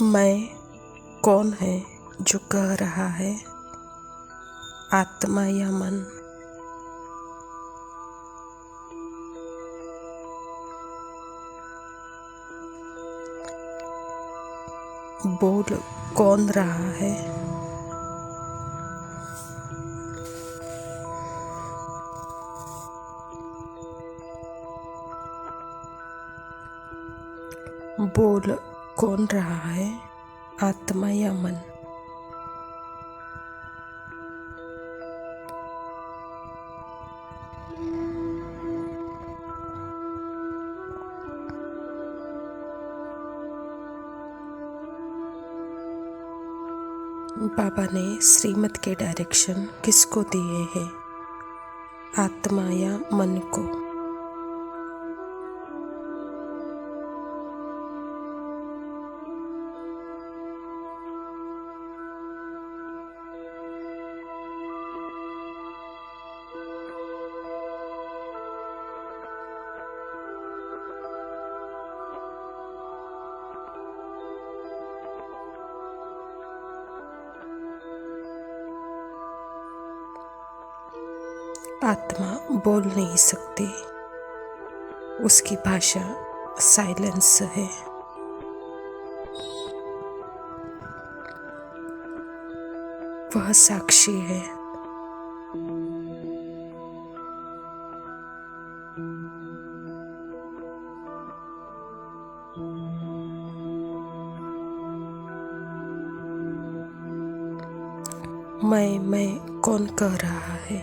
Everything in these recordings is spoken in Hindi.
मैं कौन है जो कह रहा है, आत्मा या मन? बोल कौन रहा है? बोल कौन रहा है, आत्मा या मन? बाबा ने श्रीमत के डायरेक्शन किसको दिए हैं, आत्मा या मन को? आत्मा बोल नहीं सकती, उसकी भाषा साइलेंस है। वह साक्षी है। मैं कौन कह रहा है,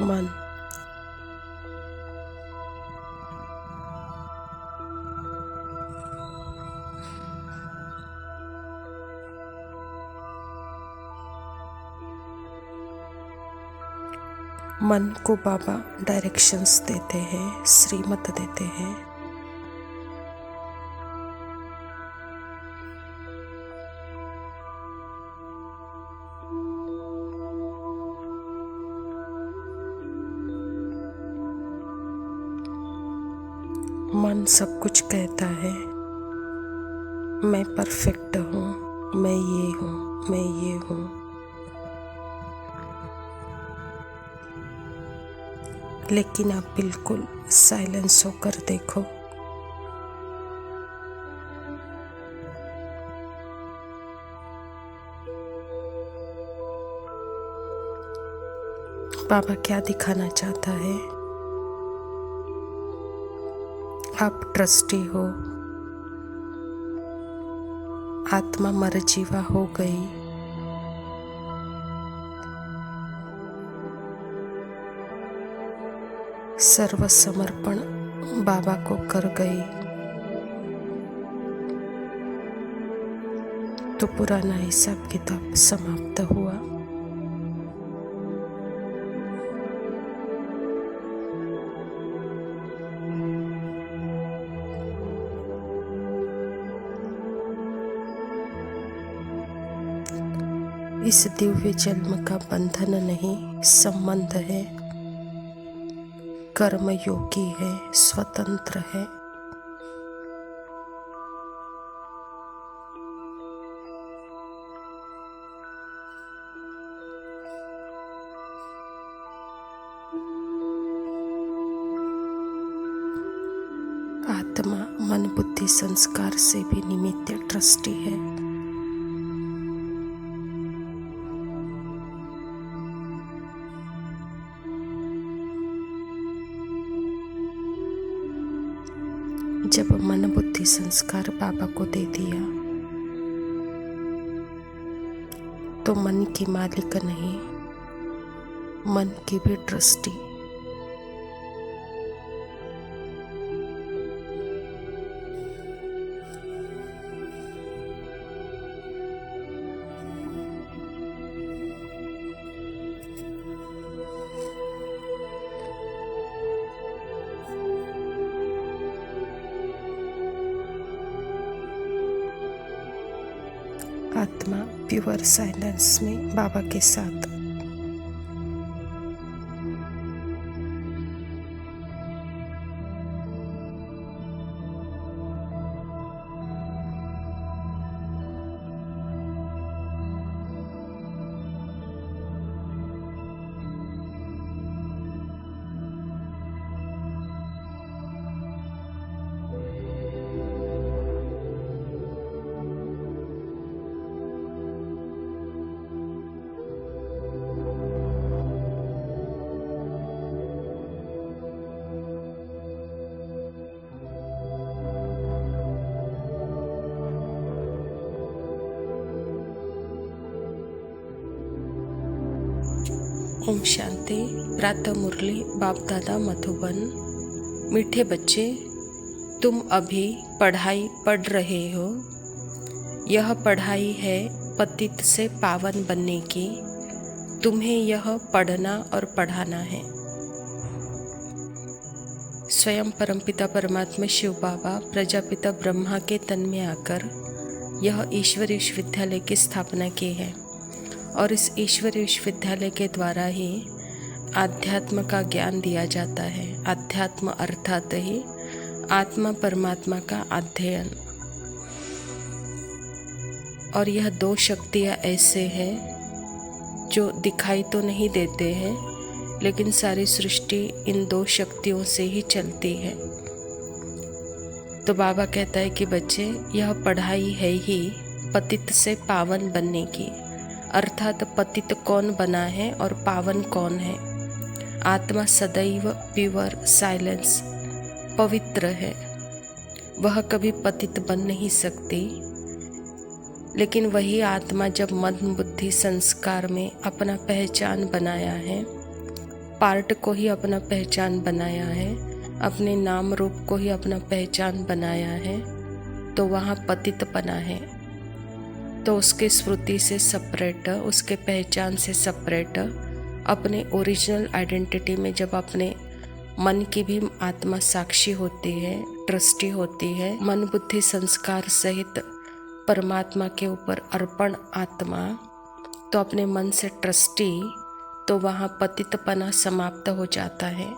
मन। मन को बाबा डायरेक्शंस देते हैं, श्रीमत देते हैं। मन सब कुछ कहता है, मैं परफेक्ट हूँ, मैं ये हूँ, मैं ये हूँ। लेकिन आप बिल्कुल साइलेंस होकर देखो, बाबा क्या दिखाना चाहता है? आप ट्रस्टी हो, आत्मा मरजीवा हो गई। सर्व समर्पण बाबा को कर गई, तो पुराना हिसाब किताब समाप्त हुआ। इस दिव्य जन्म का बंधन नहीं, संबंध है। कर्म योगी है, स्वतंत्र है। आत्मा मन बुद्धि संस्कार से भी निमित्त ट्रस्टी है। जब मन बुद्धि संस्कार बाबा को दे दिया, तो मन की मालिक नहीं, मन की भी ट्रस्टी। आत्मा प्योर साइलेंस में बाबा के साथ। ओम शांति। प्रातः मुरली बाप दादा मधुबन। मीठे बच्चे, तुम अभी पढ़ाई पढ़ रहे हो। यह पढ़ाई है पतित से पावन बनने की। तुम्हें यह पढ़ना और पढ़ाना है। स्वयं परमपिता परमात्मा शिव बाबा प्रजापिता ब्रह्मा के तन में आकर यह ईश्वरीय विश्वविद्यालय की स्थापना की है और इस ईश्वरीय विश्वविद्यालय के द्वारा ही आध्यात्म का ज्ञान दिया जाता है। आध्यात्म अर्थात ही आत्मा परमात्मा का अध्ययन। और यह दो शक्तियाँ ऐसे हैं जो दिखाई तो नहीं देते हैं, लेकिन सारी सृष्टि इन दो शक्तियों से ही चलती है। तो बाबा कहता है कि बच्चे, यह पढ़ाई है ही पतित से पावन बनने की। अर्थात पतित कौन बना है और पावन कौन है। आत्मा सदैव प्योर साइलेंस पवित्र है, वह कभी पतित बन नहीं सकती। लेकिन वही आत्मा जब मन बुद्धि संस्कार में अपना पहचान बनाया है, पार्ट को ही अपना पहचान बनाया है, अपने नाम रूप को ही अपना पहचान बनाया है, तो वहाँ पतित बना है। तो उसके स्मृति से सेपरेट, उसके पहचान से सेपरेट, अपने ओरिजिनल आइडेंटिटी में जब अपने मन की भी आत्मा साक्षी होती है, ट्रस्टी होती है, मन बुद्धि संस्कार सहित परमात्मा के ऊपर अर्पण आत्मा, तो अपने मन से ट्रस्टी, तो वहाँ पतितपना समाप्त हो जाता है।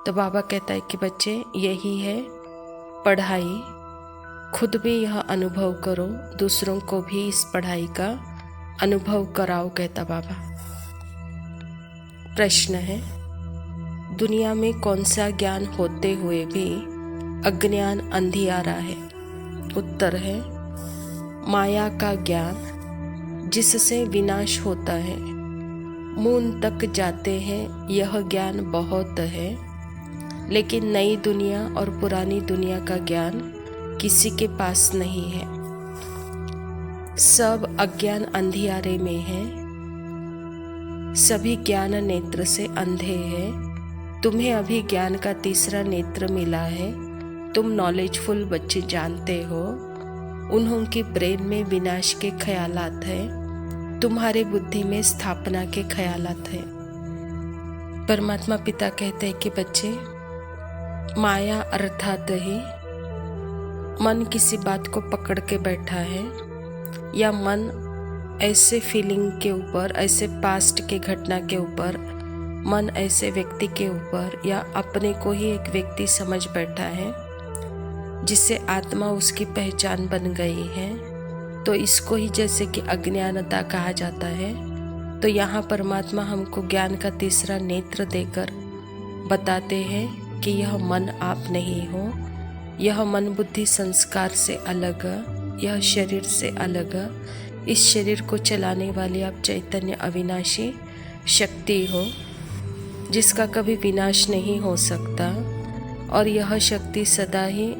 तो बाबा कहता है कि बच्चे, यही है पढ़ाई। खुद भी यह अनुभव करो, दूसरों को भी इस पढ़ाई का अनुभव कराओ, कहता बाबा। प्रश्न है, दुनिया में कौन सा ज्ञान होते हुए भी अज्ञान अंधियारा है? उत्तर है, माया का ज्ञान जिससे विनाश होता है। मून तक जाते हैं, यह ज्ञान बहुत है। लेकिन नई दुनिया और पुरानी दुनिया का ज्ञान किसी के पास नहीं है। सब अज्ञान अंधियारे में है। सभी ज्ञान नेत्र से अंधे हैं। तुम्हें अभी ज्ञान का तीसरा नेत्र मिला है। तुम नॉलेजफुल बच्चे जानते हो, उन्हों की ब्रेन में विनाश के ख्यालात है, तुम्हारे बुद्धि में स्थापना के ख्यालात है। परमात्मा पिता कहते हैं कि बच्चे, माया अर्थात ही मन किसी बात को पकड़ के बैठा है, या मन ऐसे फीलिंग के ऊपर, ऐसे पास्ट के घटना के ऊपर, मन ऐसे व्यक्ति के ऊपर, या अपने को ही एक व्यक्ति समझ बैठा है जिससे आत्मा उसकी पहचान बन गई है। तो इसको ही जैसे कि अज्ञानता कहा जाता है। तो यहाँ परमात्मा हमको ज्ञान का तीसरा नेत्र देकर बताते हैं कि यह मन आप नहीं हो, यह मन बुद्धि संस्कार से अलग, यह शरीर से अलग। इस शरीर को चलाने वाली आप चैतन्य अविनाशी शक्ति हो, जिसका कभी विनाश नहीं हो सकता। और यह शक्ति सदा ही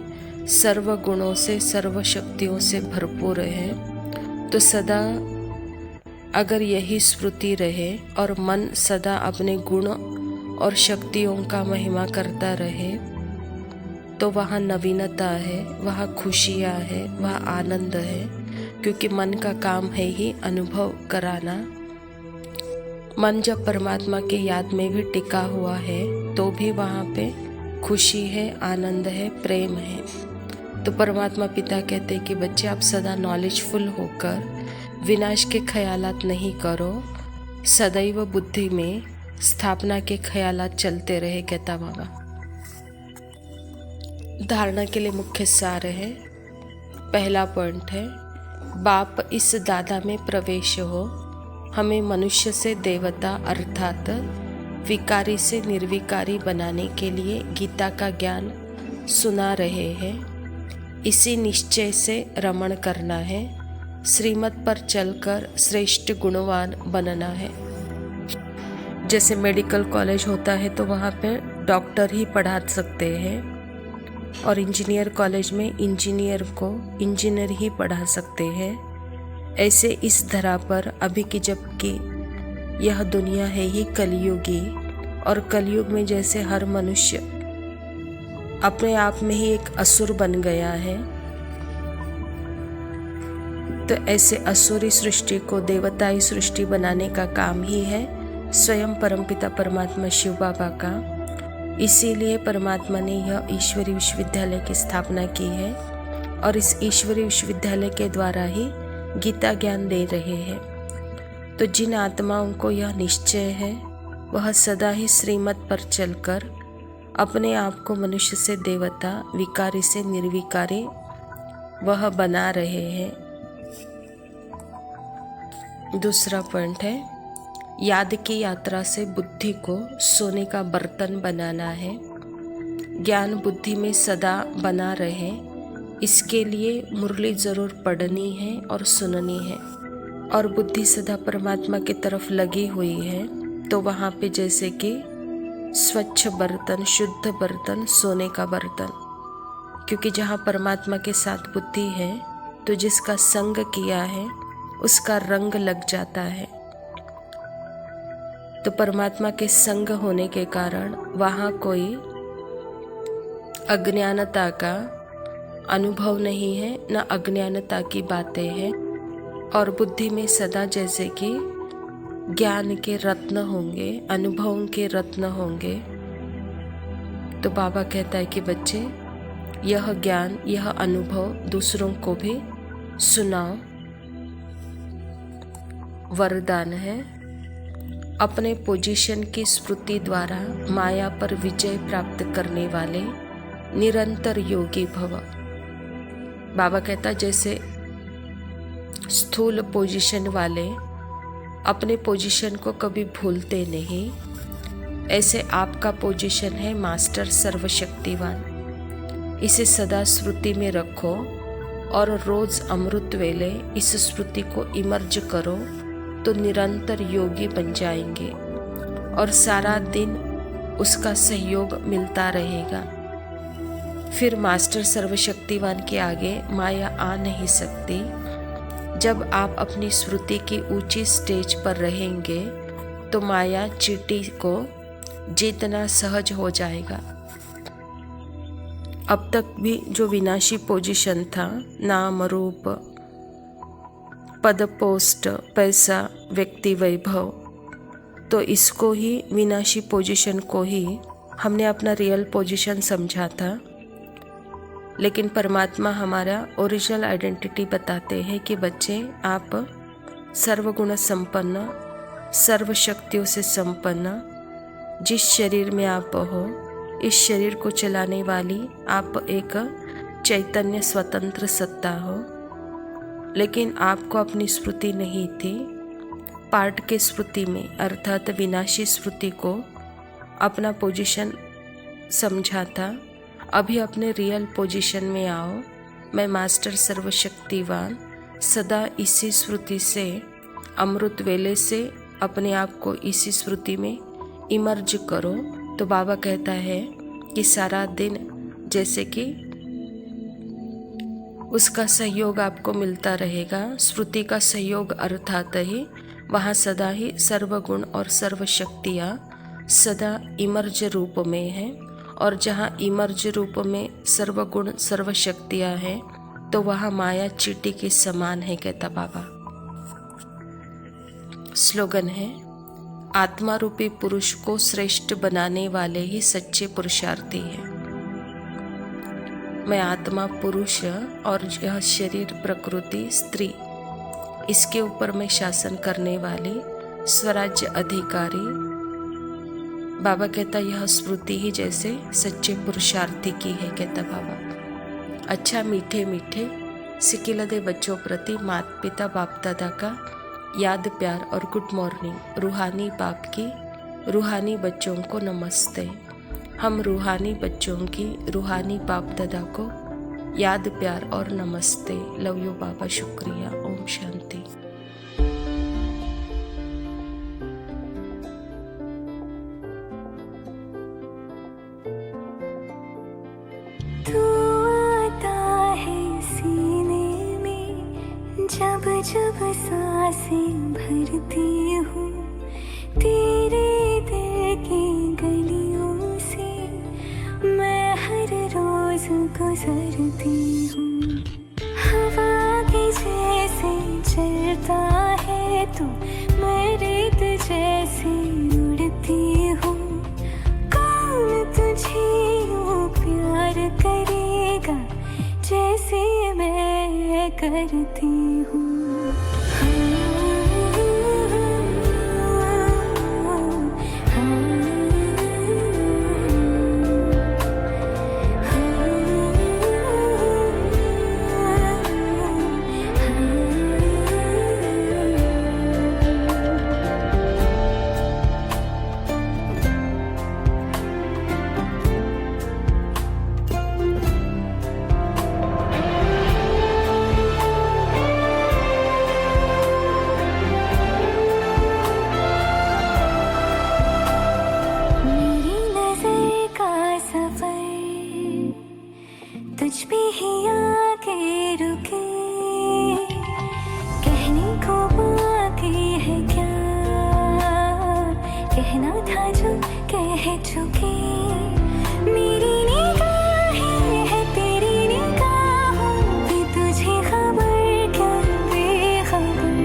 सर्व गुणों से, सर्व शक्तियों से भरपूर है। तो सदा अगर यही स्मृति रहे और मन सदा अपने गुण और शक्तियों का महिमा करता रहे, तो वहाँ नवीनता है, वहाँ खुशियाँ है, वहाँ आनंद है। क्योंकि मन का काम है ही अनुभव कराना। मन जब परमात्मा की याद में भी टिका हुआ है, तो भी वहाँ पे खुशी है, आनंद है, प्रेम है। तो परमात्मा पिता कहते हैं कि बच्चे, आप सदा नॉलेजफुल होकर विनाश के ख्यालात नहीं करो, सदैव बुद्धि में स्थापना के ख्यालात चलते रहे, कहता बाबा। धारणा के लिए मुख्य सार है। पहला पॉइंट है, बाप इस दादा में प्रवेश हो। हमें मनुष्य से देवता अर्थात विकारी से निर्विकारी बनाने के लिए गीता का ज्ञान सुना रहे हैं। इसी निश्चय से रमण करना है। श्रीमत पर चलकर श्रेष्ठ गुणवान बनना है। जैसे मेडिकल कॉलेज होता है तो वहाँ पे डॉक्टर ही पढ़ा सकते हैं, और इंजीनियर कॉलेज में इंजीनियर को इंजीनियर ही पढ़ा सकते हैं। ऐसे इस धरा पर अभी की जबकि यह दुनिया है ही कलयुगी, और कलयुग में जैसे हर मनुष्य अपने आप में ही एक असुर बन गया है, तो ऐसे असुरी सृष्टि को देवताई सृष्टि बनाने का काम ही है स्वयं परमपिता परमात्मा शिव बाबा का। इसीलिए परमात्मा ने यह ईश्वरीय विश्वविद्यालय की स्थापना की है, और इस ईश्वरीय विश्वविद्यालय के द्वारा ही गीता ज्ञान दे रहे हैं। तो जिन आत्माओं को यह निश्चय है, वह सदा ही श्रीमत पर चलकर अपने आप को मनुष्य से देवता, विकारी से निर्विकारी वह बना रहे हैं। दूसरा पॉइंट है, याद की यात्रा से बुद्धि को सोने का बर्तन बनाना है। ज्ञान बुद्धि में सदा बना रहे, इसके लिए मुरली जरूर पढ़नी है और सुननी है। और बुद्धि सदा परमात्मा की तरफ लगी हुई है, तो वहाँ पे जैसे कि स्वच्छ बर्तन, शुद्ध बर्तन, सोने का बर्तन, क्योंकि जहाँ परमात्मा के साथ बुद्धि है तो जिसका संग किया है उसका रंग लग जाता है। तो परमात्मा के संग होने के कारण वहाँ कोई अज्ञानता का अनुभव नहीं है, न अज्ञानता की बातें हैं। और बुद्धि में सदा जैसे कि ज्ञान के रत्न होंगे, अनुभवों के रत्न होंगे। तो बाबा कहता है कि बच्चे, यह ज्ञान, यह अनुभव दूसरों को भी सुनाओ। वरदान है, अपने पोजीशन की स्मृति द्वारा माया पर विजय प्राप्त करने वाले निरंतर योगी भव। बाबा कहता जैसे स्थूल पोजीशन वाले अपने पोजीशन को कभी भूलते नहीं, ऐसे आपका पोजीशन है मास्टर सर्वशक्तिवान। इसे सदा स्मृति में रखो और रोज अमृत वेले इस स्मृति को इमर्ज करो, तो निरंतर योगी बन जाएंगे और सारा दिन उसका सहयोग मिलता रहेगा। फिर मास्टर सर्वशक्तिवान के आगे माया आ नहीं सकती। जब आप अपनी स्मृति की ऊंची स्टेज पर रहेंगे तो माया चींटी को जीतना सहज हो जाएगा। अब तक भी जो विनाशी पोजीशन था, नाम रूप, पद पोस्ट, पैसा, व्यक्ति वैभव, तो इसको ही विनाशी पोजीशन को ही हमने अपना रियल पोजीशन समझा था। लेकिन परमात्मा हमारा ओरिजिनल आइडेंटिटी बताते हैं कि बच्चे, आप सर्वगुण संपन्न, सर्व शक्तियों से संपन्न, जिस शरीर में आप हो, इस शरीर को चलाने वाली आप एक चैतन्य स्वतंत्र सत्ता हो। लेकिन आपको अपनी स्मृति नहीं थी। पार्ट के स्मृति में अर्थात विनाशी स्मृति को अपना पोजीशन समझा था। अभी अपने रियल पोजीशन में आओ। मैं मास्टर सर्वशक्तिवान, सदा इसी स्मृति से, अमृत वेले से अपने आप को इसी स्मृति में इमर्ज करो। तो बाबा कहता है कि सारा दिन जैसे कि उसका सहयोग आपको मिलता रहेगा। स्मृति का सहयोग अर्थात ही वहाँ सदा ही सर्वगुण और सर्व शक्तियाँ सदा इमर्ज रूप में हैं। और जहाँ इमर्ज रूप में सर्वगुण सर्व शक्तियाँ हैं, तो वहाँ माया चींटी के समान है, कहता बाबा। स्लोगन है, आत्मा रूपी पुरुष को श्रेष्ठ बनाने वाले ही सच्चे पुरुषार्थी हैं। मैं आत्मा पुरुष और यह शरीर प्रकृति स्त्री, इसके ऊपर मैं शासन करने वाली स्वराज्य अधिकारी। बाबा कहता यह स्मृति ही जैसे सच्चे पुरुषार्थी की है, कहता बाबा। अच्छा मीठे मीठे सिकिलदे बच्चों प्रति माता पिता बाप दादा का याद, प्यार और गुड मॉर्निंग। रूहानी बाप की रूहानी बच्चों को नमस्ते। हम रूहानी बच्चों की रूहानी बाप दादा को याद, प्यार और नमस्ते। लव यू बाबा, शुक्रिया। ओम शांति। जब जब सांसें भरती हूँ, करती हूँ। तुझ पे ही आके रुके, कहने को बाकी है क्या, कहना था जो कह चुके। मेरी निगाहें है तेरी निगाहों पे, तुझे खबर क्या बेखबर।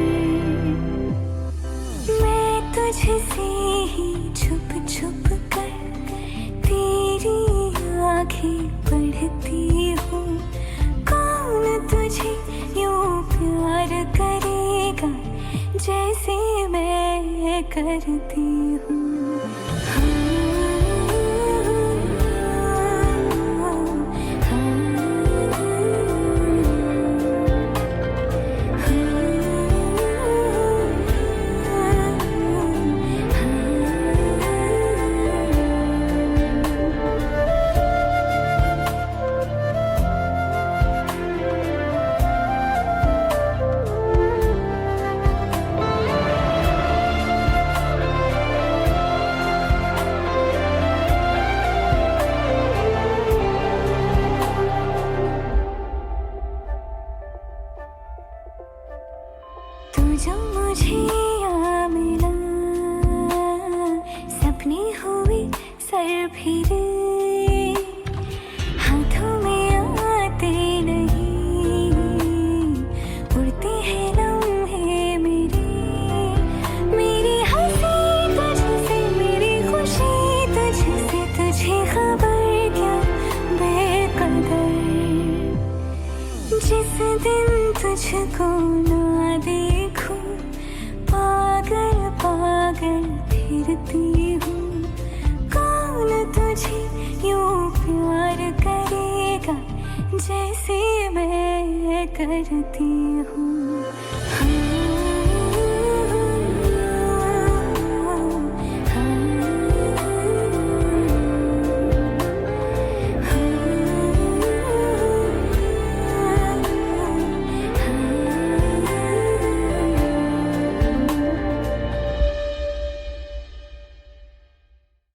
मैं तुझसे ही छुप छुप कर तेरी आँखें पढ़ती हूँ। कौन तुझे यूं प्यार करेगा जैसे मैं करती हूँ। जो मुझे यहाँ मिला, सपने हुए सर फिरे, हाथों में आते नहीं, उड़ते हैं लम्हे मेरे। मेरी हंसी तुझसे, मेरी खुशी तुझसे, तुझे खबर क्या बेकदर। जिस दिन तुझको ना देखूं, पागल पागल फिरती हूँ। कौन तुझे यूं प्यार करेगा जैसे मैं करती हूँ।